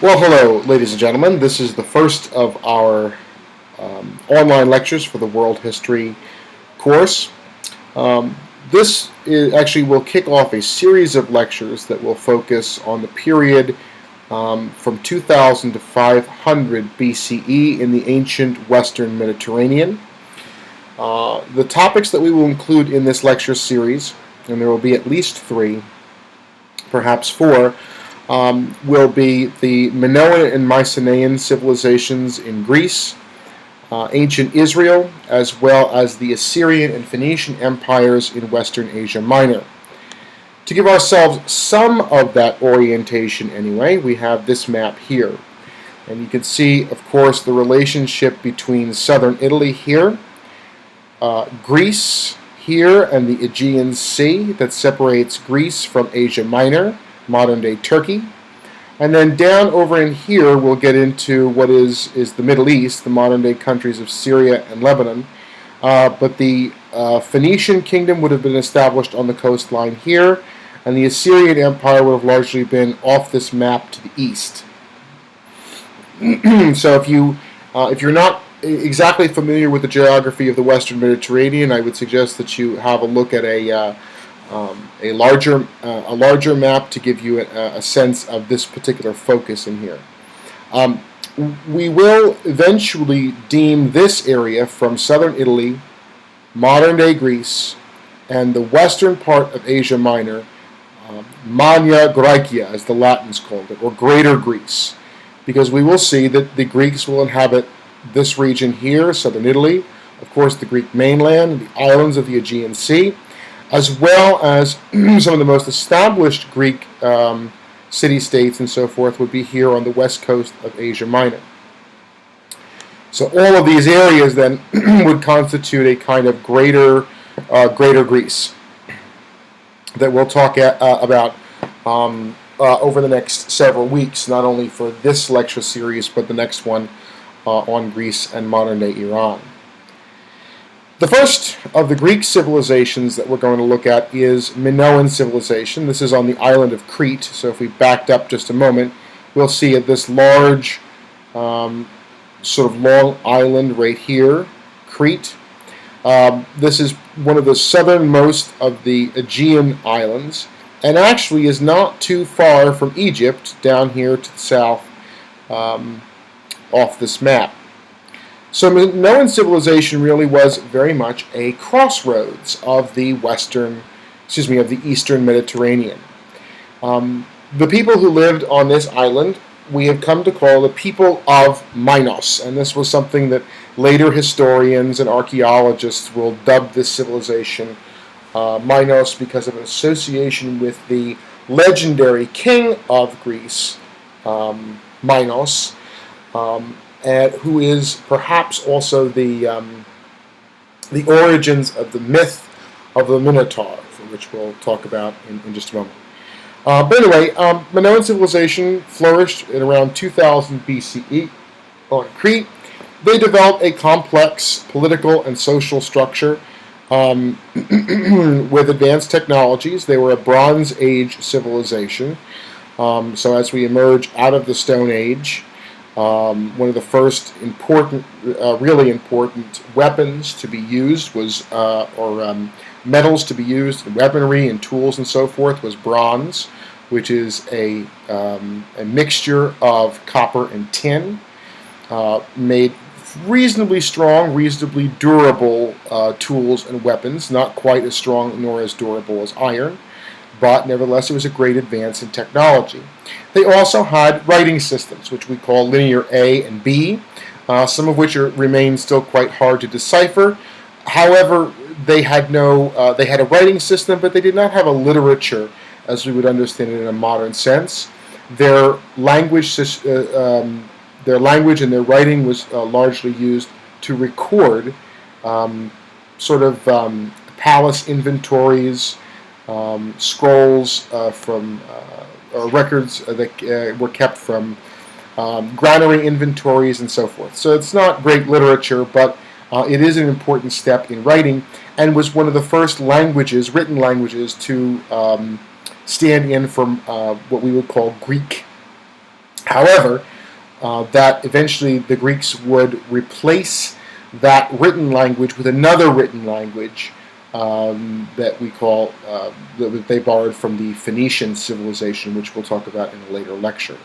Well, hello, ladies and gentlemen. This is the first of our online lectures for the World History course. This will kick off a series of lectures that will focus on the period from 2000 to 500 BCE in the ancient Western Mediterranean. The topics that we will include in this lecture series, and there will be at least three, perhaps four, will be the Minoan and Mycenaean civilizations in Greece, ancient Israel, as well as the Assyrian and Phoenician empires in Western Asia Minor. To give ourselves some of that orientation anyway, we have this map here. And you can see, of course, the relationship between southern Italy here, Greece here, and the Aegean Sea that separates Greece from Asia Minor, modern-day Turkey. And then down over in here, we'll get into what is the Middle East, the modern-day countries of Syria and Lebanon. But the Phoenician kingdom would have been established on the coastline here, and the Assyrian Empire would have largely been off this map to the east. So if you're not exactly familiar with the geography of the Western Mediterranean, I would suggest that you have a look at a larger map to give you a sense of this particular focus in here. We will eventually deem this area from southern Italy, modern-day Greece, and the western part of Asia Minor, Magna Graecia, as the Latins called it, or Greater Greece, because we will see that the Greeks will inhabit this region here, southern Italy, of course the Greek mainland, the islands of the Aegean Sea, as well as some of the most established Greek city-states and so forth would be here on the west coast of Asia Minor. So all of these areas then would constitute a kind of greater Greece that we'll talk about over the next several weeks, not only for this lecture series, but the next one on Greece and modern-day Iran. The first of the Greek civilizations that we're going to look at is Minoan civilization. This is on the island of Crete. So if we backed up just a moment, we'll see this large sort of long island right here, Crete. This is one of the southernmost of the Aegean islands, and actually is not too far from Egypt down here to the south off this map. So Minoan civilization really was very much a crossroads of the Eastern Mediterranean. The people who lived on this island we have come to call the people of Minos, and this was something that later historians and archaeologists will dub this civilization Minos because of an association with the legendary king of Greece, Minos, who is perhaps also the origins of the myth of the Minotaur, for which we'll talk about in just a moment. But anyway, Minoan civilization flourished in around 2000 BCE on Crete. They developed a complex political and social structure with advanced technologies. They were a Bronze Age civilization. So as we emerge out of the Stone Age, one of the first really important weapons to be used was, metals to be used in weaponry and tools and so forth was bronze, which is a mixture of copper and tin, made reasonably strong, reasonably durable tools and weapons, not quite as strong nor as durable as iron, but nevertheless it was a great advance in technology. They also had writing systems, which we call linear A and B, some of which remain still quite hard to decipher. However, they had a writing system, but they did not have a literature as we would understand it in a modern sense. Their language and their writing was largely used to record palace inventories, scrolls or records that were kept from granary inventories and so forth. So it's not great literature, but it is an important step in writing, and was one of the first written languages, to stand in for what we would call Greek. However, that eventually the Greeks would replace that written language with another written language that we call, that they borrowed from the Phoenician civilization, which we'll talk about in a later lecture.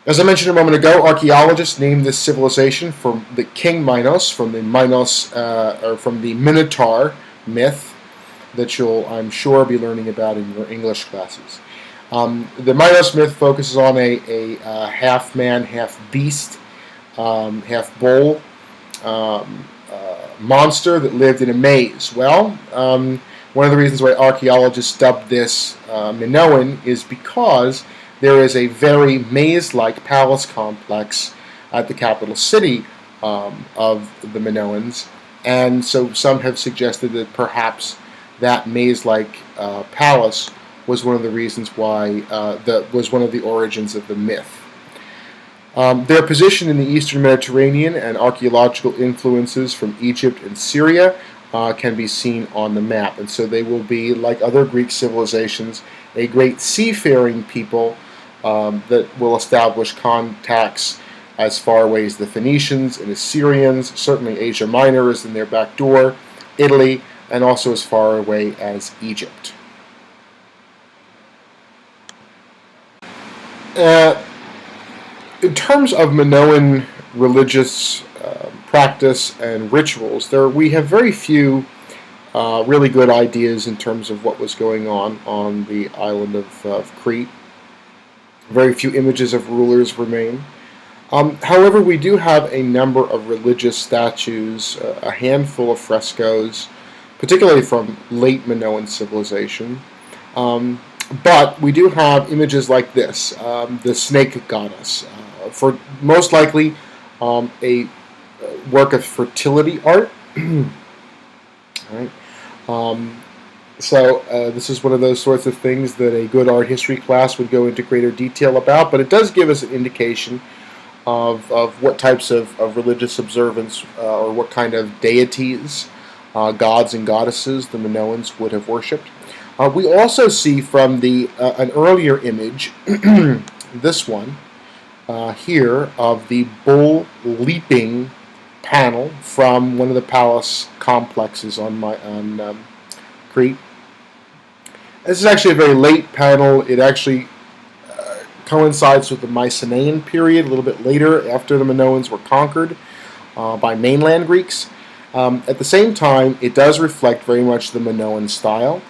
As I mentioned a moment ago, archaeologists named this civilization from the king Minos, from the or from the Minotaur myth that you'll, I'm sure, be learning about in your English classes. The Minos myth focuses on a half man, half beast, half bull monster that lived in a maze. Well, one of the reasons why archaeologists dubbed this Minoan is because there is a very maze-like palace complex at the capital city of the Minoans, and so some have suggested that perhaps that maze-like palace was one of the reasons why that was one of the origins of the myth. Their position in the Eastern Mediterranean and archaeological influences from Egypt and Syria can be seen on the map, and so they will be, like other Greek civilizations, a great seafaring people that will establish contacts as far away as the Phoenicians and Assyrians. Certainly Asia Minor is in their back door, Italy, and also as far away as Egypt. In terms of Minoan religious practice and rituals, we have very few really good ideas in terms of what was going on the island of Crete. Very few images of rulers remain. However, we do have a number of religious statues, a handful of frescoes, particularly from late Minoan civilization. But we do have images like this, the snake goddess, for most likely a work of fertility art. Right. So this is one of those sorts of things that a good art history class would go into greater detail about, but it does give us an indication of what types of religious observance or what kind of deities, gods and goddesses the Minoans would have worshipped. We also see from an earlier image, this one here, of the bull leaping panel from one of the palace complexes on Crete. This is actually a very late panel. It actually coincides with the Mycenaean period, a little bit later, after the Minoans were conquered by mainland Greeks. At the same time, it does reflect very much the Minoan style,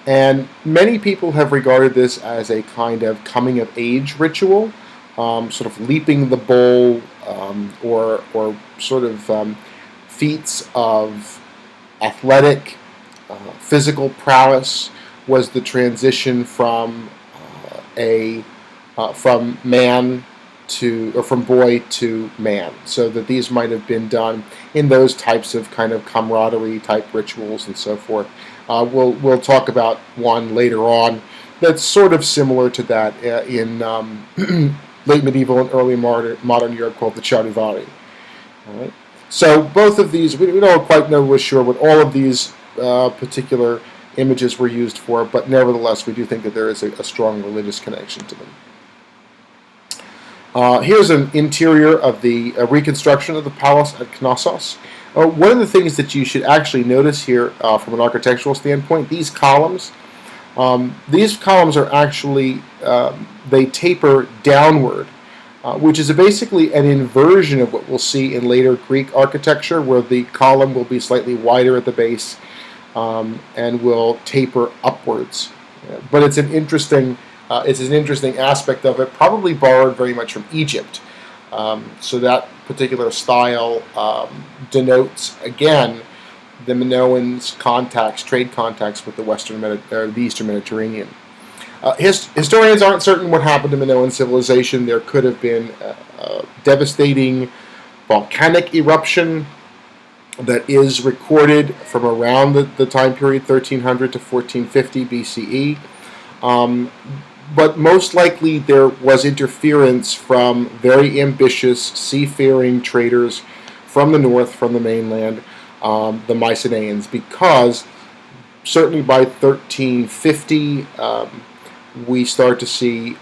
and many people have regarded this as a kind of coming-of-age ritual, sort of leaping the bull, or sort of feats of athletic, physical prowess was the transition from from man to, or from boy to man, so that these might have been done in those types of kind of camaraderie type rituals and so forth. We'll talk about one later on that's sort of similar to that in late medieval and early modern Europe, called the Charivari. All right. So both of these, we don't quite know for sure what all of these particular images were used for, but nevertheless we do think that there is a strong religious connection to them. Here's an interior of the reconstruction of the palace at Knossos. One of the things that you should actually notice here from an architectural standpoint, these columns are actually, they taper downward, which is basically an inversion of what we'll see in later Greek architecture, where the column will be slightly wider at the base and will taper upwards. But it's an interesting aspect of it, probably borrowed very much from Egypt. So that particular style denotes, again, the Minoans' trade contacts with the Eastern Mediterranean. Historians aren't certain what happened to Minoan civilization. There could have been a devastating volcanic eruption that is recorded from around the time period 1300 to 1450 BCE. But most likely there was interference from very ambitious seafaring traders from the north, from the mainland, the Mycenaeans, because certainly by 1350 we start to see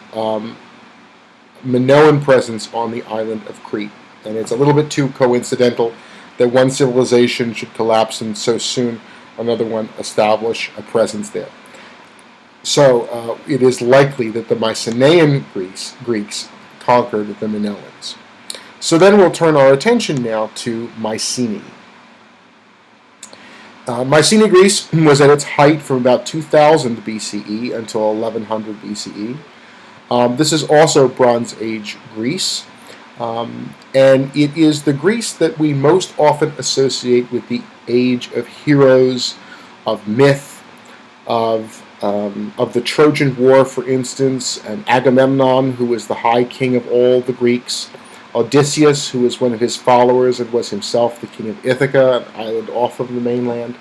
Minoan presence on the island of Crete. And it's a little bit too coincidental that one civilization should collapse and so soon another one establish a presence there. So it is likely that the Mycenaean Greeks conquered the Minoans. So then we'll turn our attention now to Mycenae. Mycenae, Greece was at its height from about 2000 BCE until 1100 BCE. This is also Bronze Age Greece, and it is the Greece that we most often associate with the age of heroes, of myth, of the Trojan War, for instance, and Agamemnon, who was the high king of all the Greeks, Odysseus, who was one of his followers and was himself the king of Ithaca, an island off of the mainland.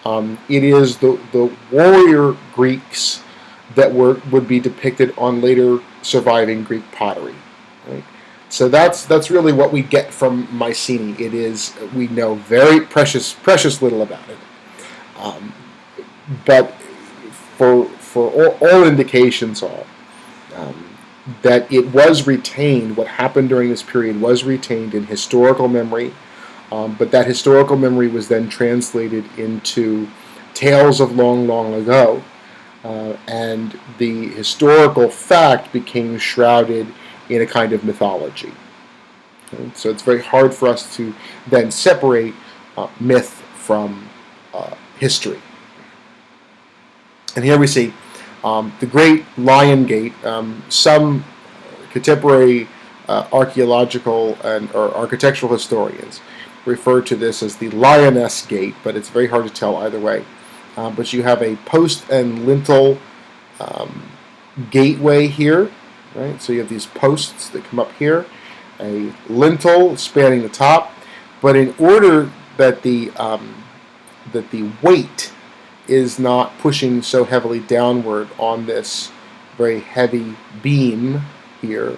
It is the warrior Greeks that would be depicted on later surviving Greek pottery. Right? So that's really what we get from Mycenae. It is, we know very precious little about it, but for all indications are that it was retained. What happened during this period was retained in historical memory, but that historical memory was then translated into tales of long ago. And the historical fact became shrouded in a kind of mythology. Okay? So it's very hard for us to then separate myth from history. And here we see the Great Lion Gate. Some contemporary archaeological or architectural historians refer to this as the Lioness Gate, but it's very hard to tell either way. But you have a post and lintel gateway here, right? So you have these posts that come up here, a lintel spanning the top. But in order that the weight is not pushing so heavily downward on this very heavy beam here,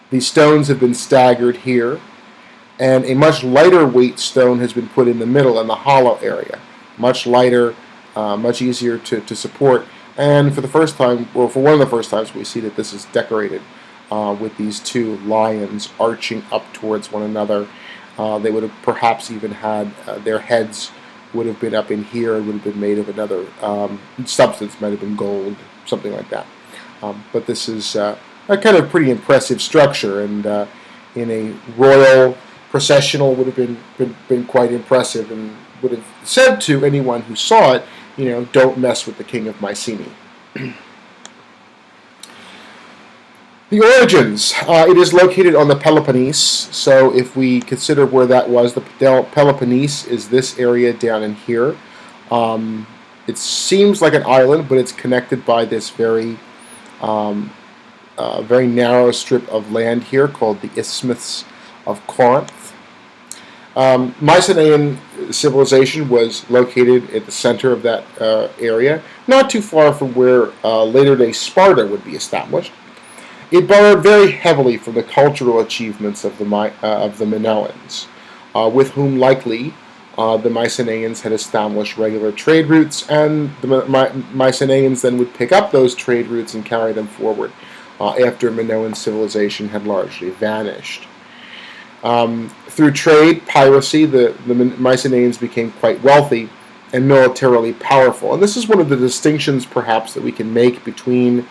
these stones have been staggered here, and a much lighter weight stone has been put in the middle, in the hollow area. Much lighter, much easier to support. And for the first time, or for one of the first times, we see that this is decorated with these two lions arching up towards one another. They would have perhaps even had their heads would have been up in here and would have been made of another substance, might have been gold, something like that. But this is a kind of pretty impressive structure, and in a royal processional would have been quite impressive, and would have said to anyone who saw it, don't mess with the king of Mycenae. The origins. It is located on the Peloponnese, so if we consider where that was, the Peloponnese is this area down in here. It seems like an island, but it's connected by this very narrow strip of land here called the Isthmus of Corinth. Mycenaean civilization was located at the center of that area, not too far from where later-day Sparta would be established. It borrowed very heavily from the cultural achievements of the Minoans, with whom likely the Mycenaeans had established regular trade routes, and the Mycenaeans then would pick up those trade routes and carry them forward after Minoan civilization had largely vanished. Through trade, piracy, the Mycenaeans became quite wealthy and militarily powerful. And this is one of the distinctions, perhaps, that we can make between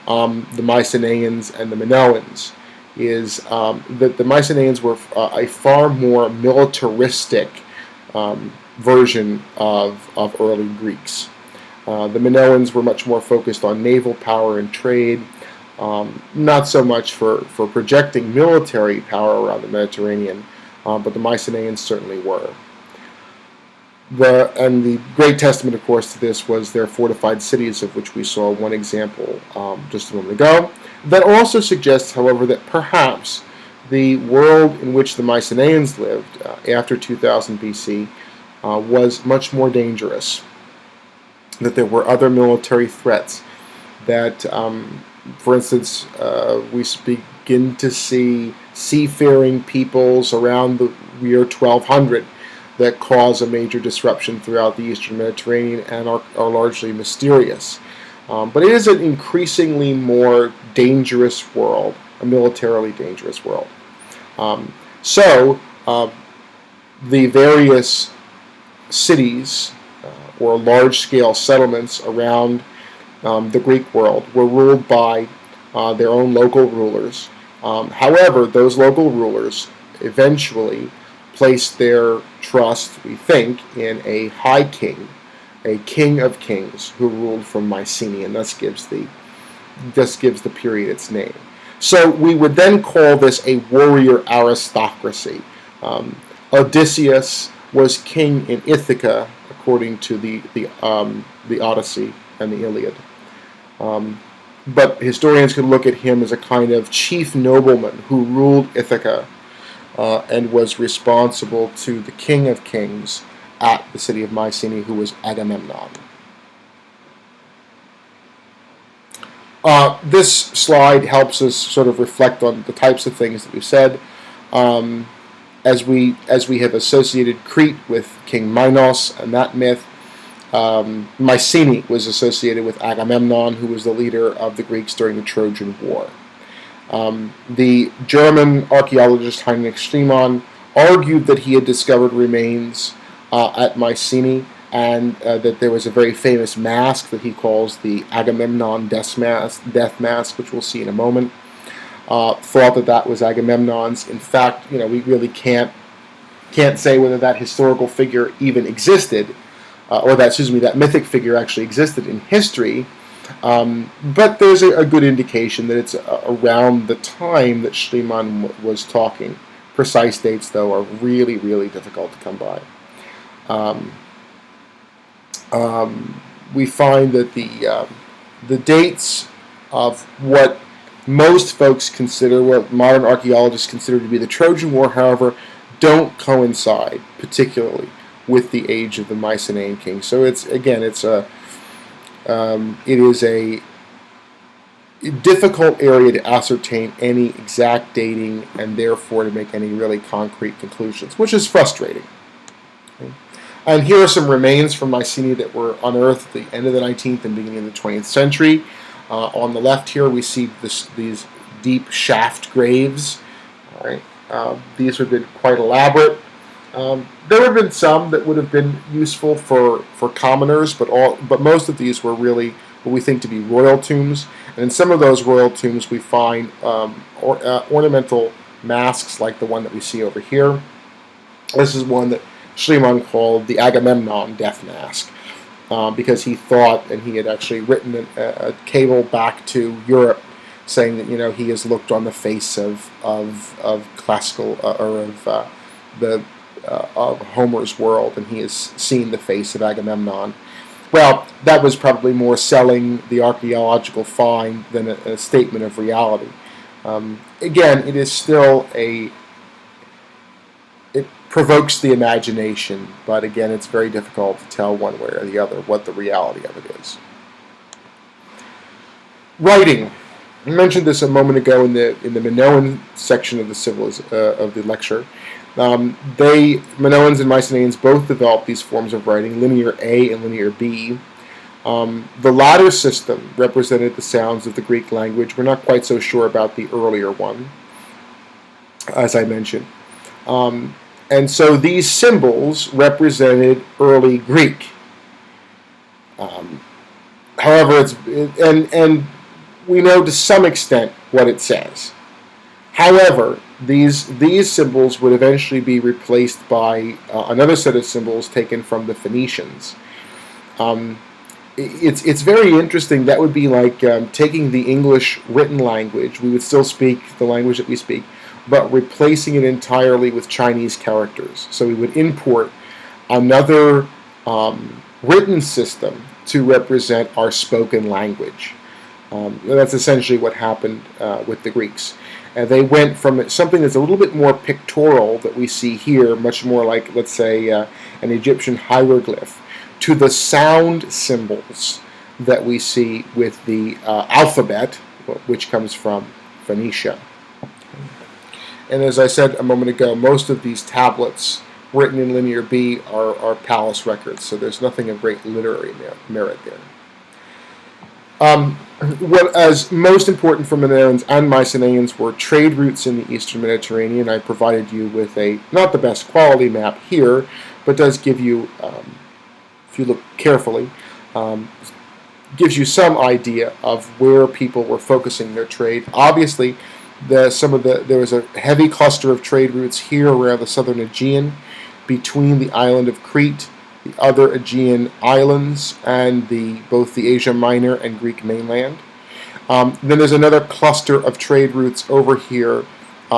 the Mycenaeans and the Minoans, is that the Mycenaeans were a far more militaristic version of early Greeks. The Minoans were much more focused on naval power and trade, not so much for projecting military power around the Mediterranean, but the Mycenaeans certainly were. And the great testament, of course, to this was their fortified cities, of which we saw one example just a moment ago. That also suggests, however, that perhaps the world in which the Mycenaeans lived after 2000 BC was much more dangerous, that there were other military threats, that, for instance, we begin to see seafaring peoples around the year 1200 that cause a major disruption throughout the Eastern Mediterranean and are largely mysterious. But it is an increasingly more dangerous world, a militarily dangerous world. So the various cities or large-scale settlements around the Greek world were ruled by their own local rulers. However, those local rulers eventually placed their trust, we think, in a high king, a king of kings who ruled from Mycenae, and thus gives the period its name. So we would then call this a warrior aristocracy. Odysseus was king in Ithaca, according to the Odyssey and the Iliad. But historians could look at him as a kind of chief nobleman who ruled Ithaca and was responsible to the king of kings at the city of Mycenae, who was Agamemnon. This slide helps us sort of reflect on the types of things that we've said. As we have associated Crete with King Minos and that myth, Mycenae was associated with Agamemnon, who was the leader of the Greeks during the Trojan War. The German archaeologist Heinrich Schliemann argued that he had discovered remains at Mycenae, and that there was a very famous mask that he calls the Agamemnon death mask, which we'll see in a moment. Thought that was Agamemnon's. In fact, we really can't say whether that historical figure even existed, or that mythic figure actually existed in history. But there's a good indication that it's around the time that Schliemann was talking. Precise dates, though, are really, really difficult to come by. We find that the dates of what most folks consider, what modern archaeologists consider to be the Trojan War, however, don't coincide particularly with the age of the Mycenaean kings. So it is a difficult area to ascertain any exact dating and therefore to make any really concrete conclusions, which is frustrating. Okay. And here are some remains from Mycenae that were unearthed at the end of the 19th and beginning of the 20th century. On the left here we see these deep shaft graves. All right. These have been quite elaborate. There have been some that would have been useful for commoners, but most of these were really what we think to be royal tombs. And in some of those royal tombs we find ornamental masks like the one that we see over here. This is one that Schliemann called the Agamemnon death mask, because he thought, and he had actually written a cable back to Europe saying that he has looked on the face of classical of Homer's world, and he has seen the face of Agamemnon. Well, that was probably more selling the archaeological find than a statement of reality. Again, it is still it provokes the imagination, but again, it's very difficult to tell one way or the other what the reality of it is. Writing. I mentioned this a moment ago in the Minoan section of the lecture. Minoans and Mycenaeans both developed these forms of writing, linear A and linear B. The latter system represented the sounds of the Greek language. We're not quite so sure about the earlier one, as I mentioned. And so these symbols represented early Greek. However, and we know to some extent what it says. However, these symbols would eventually be replaced by another set of symbols taken from the Phoenicians. It's very interesting. That would be like taking the English written language. We would still speak the language that we speak, but replacing it entirely with Chinese characters. So we would import another written system to represent our spoken language. That's essentially what happened with the Greeks. And they went from something that's a little bit more pictorial that we see here, much more like, let's say, an Egyptian hieroglyph, to the sound symbols that we see with the alphabet, which comes from Phoenicia. And as I said a moment ago, most of these tablets written in linear B are palace records, so there's nothing of great literary merit there. What as most important for Minoans and Mycenaeans were trade routes in the Eastern Mediterranean. I provided you with a not the best quality map here, but does give you, if you look carefully, um, gives you some idea of where people were focusing their trade. Obviously, there was a heavy cluster of trade routes here around the southern Aegean, between the island of Crete, the other Aegean islands, and both the Asia Minor and Greek mainland. Then there's another cluster of trade routes over here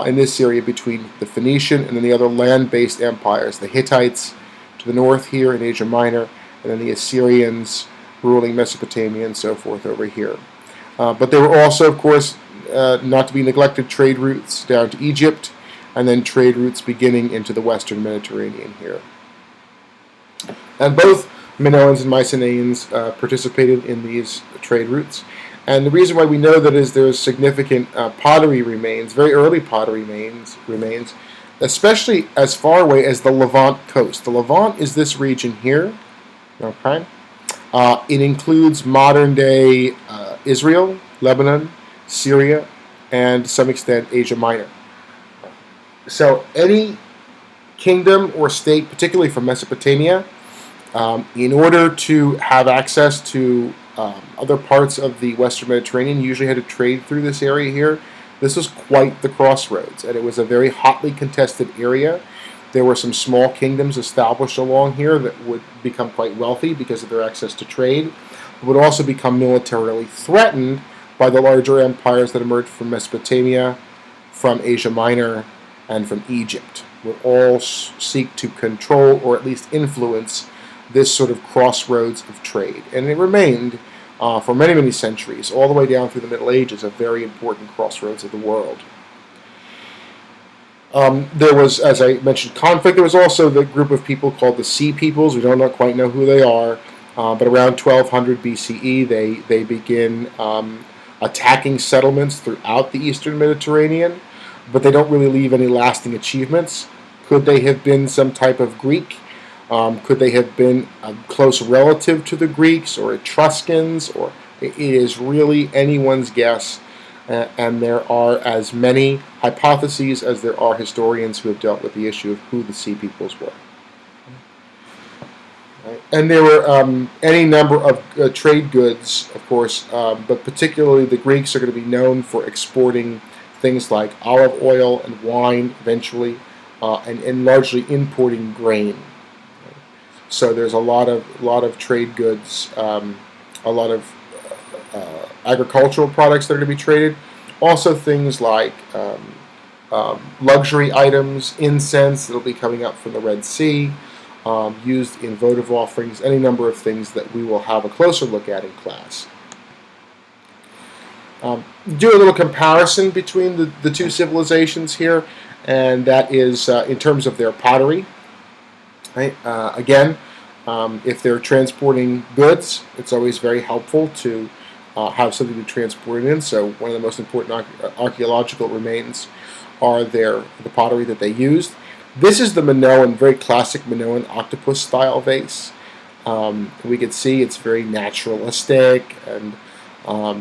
in this area between the Phoenician and then the other land-based empires, the Hittites to the north here in Asia Minor, and then the Assyrians ruling Mesopotamia and so forth over here. But there were also, of course, not to be neglected, trade routes down to Egypt, and then trade routes beginning into the western Mediterranean here. And both Minoans and Mycenaeans participated in these trade routes. And the reason why we know that is there's significant pottery remains, very early pottery remains, especially as far away as the Levant coast. The Levant is this region here. Okay, it includes modern-day Israel, Lebanon, Syria, and to some extent Asia Minor. So any kingdom or state, particularly from Mesopotamia, in order to have access to other parts of the Western Mediterranean, usually had to trade through this area here. This was quite the crossroads, and it was a very hotly contested area. There were some small kingdoms established along here that would become quite wealthy because of their access to trade, but would also become militarily threatened by the larger empires that emerged from Mesopotamia, from Asia Minor, and from Egypt. Would all seek to control or at least influence this sort of crossroads of trade. And it remained for many, many centuries, all the way down through the Middle Ages, a very important crossroads of the world. There was, as I mentioned, conflict. There was also the group of people called the Sea Peoples. We don't quite know who they are, but around 1200 BCE, they begin attacking settlements throughout the Eastern Mediterranean, but they don't really leave any lasting achievements. Could they have been some type of Greek? Could they have been a close relative to the Greeks or Etruscans? Or it is really anyone's guess. And there are as many hypotheses as there are historians who have dealt with the issue of who the Sea Peoples were. Right. And there were any number of trade goods, of course, but particularly the Greeks are going to be known for exporting things like olive oil and wine eventually, and largely importing grain. So there's a lot of trade goods, a lot of agricultural products that are going to be traded. Also things like luxury items, incense that will be coming up from the Red Sea, used in votive offerings, any number of things that we will have a closer look at in class. Do a little comparison between the two civilizations here, and that is in terms of their pottery. Right? Again, if they're transporting goods, it's always very helpful to have something to transport it in. So one of the most important archaeological remains are the pottery that they used. This is the Minoan, very classic Minoan octopus-style vase. We can see it's very naturalistic, and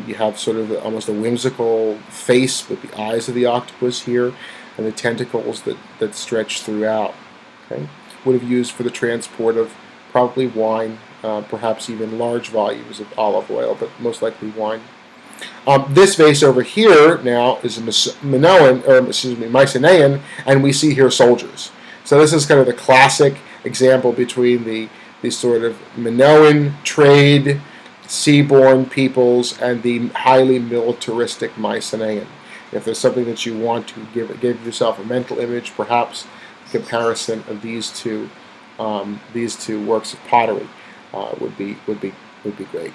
you have sort of almost a whimsical face with the eyes of the octopus here, and the tentacles that stretch throughout. Okay? Would have used for the transport of probably wine, perhaps even large volumes of olive oil, but most likely wine. This vase over here now is a Mycenaean, and we see here soldiers. So this is kind of the classic example between the sort of Minoan trade, seaborne peoples, and the highly militaristic Mycenaean. If there's something that you want to give yourself a mental image, perhaps a comparison of these two works of pottery would be great.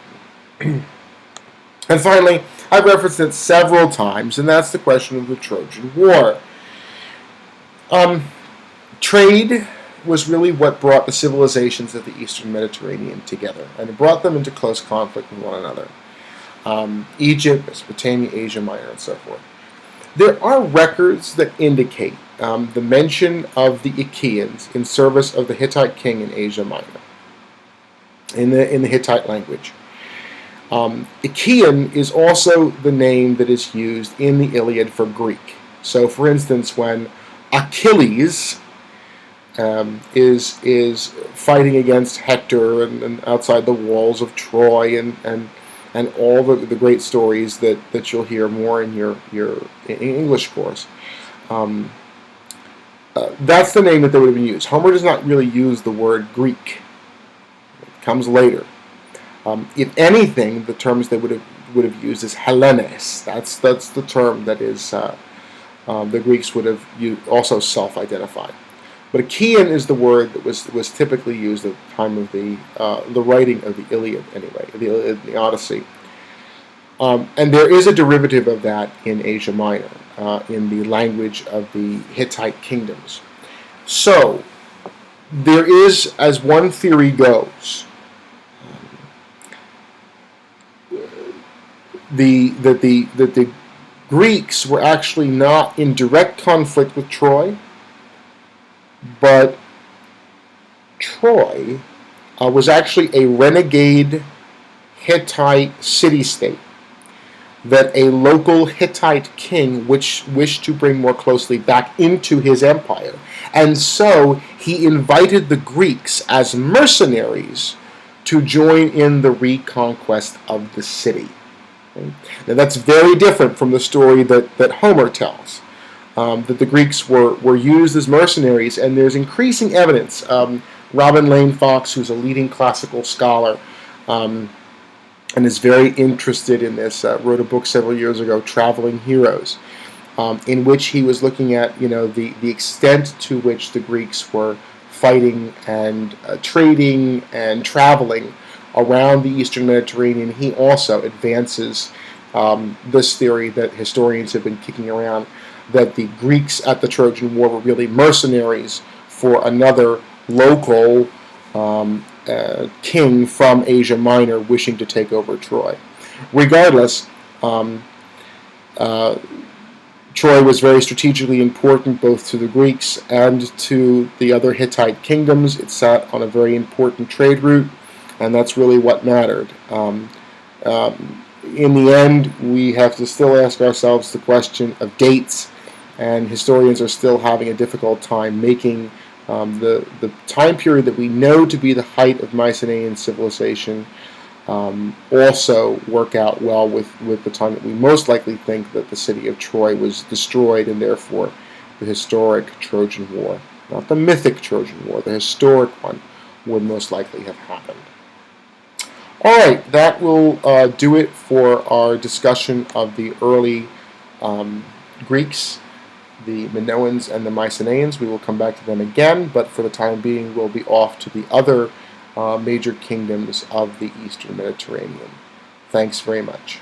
And finally, I've referenced it several times, and that's the question of the Trojan War. Trade was really what brought the civilizations of the Eastern Mediterranean together, and it brought them into close conflict with one another. Egypt, Mesopotamia, Asia Minor, and so forth. There are records that indicate the mention of the Achaeans in service of the Hittite king in Asia Minor, in the Hittite language. Achaean is also the name that is used in the Iliad for Greek. So, for instance, when Achilles is fighting against Hector and outside the walls of Troy and all the great stories that you'll hear more in your English course. That's the name that they would have been used. Homer does not really use the word Greek. It comes later. If anything, the terms they would have used is Hellenes. That's the term that is the Greeks would have also self-identified. But Achaean is the word that was typically used at the time of the writing of the Iliad, anyway, the Odyssey. And there is a derivative of that in Asia Minor, in the language of the Hittite kingdoms. So, there is, as one theory goes, that the Greeks were actually not in direct conflict with Troy, but Troy was actually a renegade Hittite city-state that a local Hittite king wished to bring more closely back into his empire. And so he invited the Greeks as mercenaries to join in the reconquest of the city. Okay? Now that's very different from the story that Homer tells. That the Greeks were used as mercenaries, and there's increasing evidence. Robin Lane Fox, who's a leading classical scholar, and is very interested in this, wrote a book several years ago, Traveling Heroes, in which he was looking at the extent to which the Greeks were fighting and trading and traveling around the Eastern Mediterranean. He also advances this theory that historians have been kicking around, that the Greeks at the Trojan War were really mercenaries for another local king from Asia Minor wishing to take over Troy. Regardless, Troy was very strategically important both to the Greeks and to the other Hittite kingdoms. It sat on a very important trade route, and that's really what mattered. In the end, we have to still ask ourselves the question of dates, and historians are still having a difficult time making the time period that we know to be the height of Mycenaean civilization also work out well with the time that we most likely think that the city of Troy was destroyed, and therefore the historic Trojan War, not the mythic Trojan War, the historic one, would most likely have happened. All right, that will do it for our discussion of the early Greeks, the Minoans and the Mycenaeans. We will come back to them again, but for the time being, we'll be off to the other major kingdoms of the Eastern Mediterranean. Thanks very much.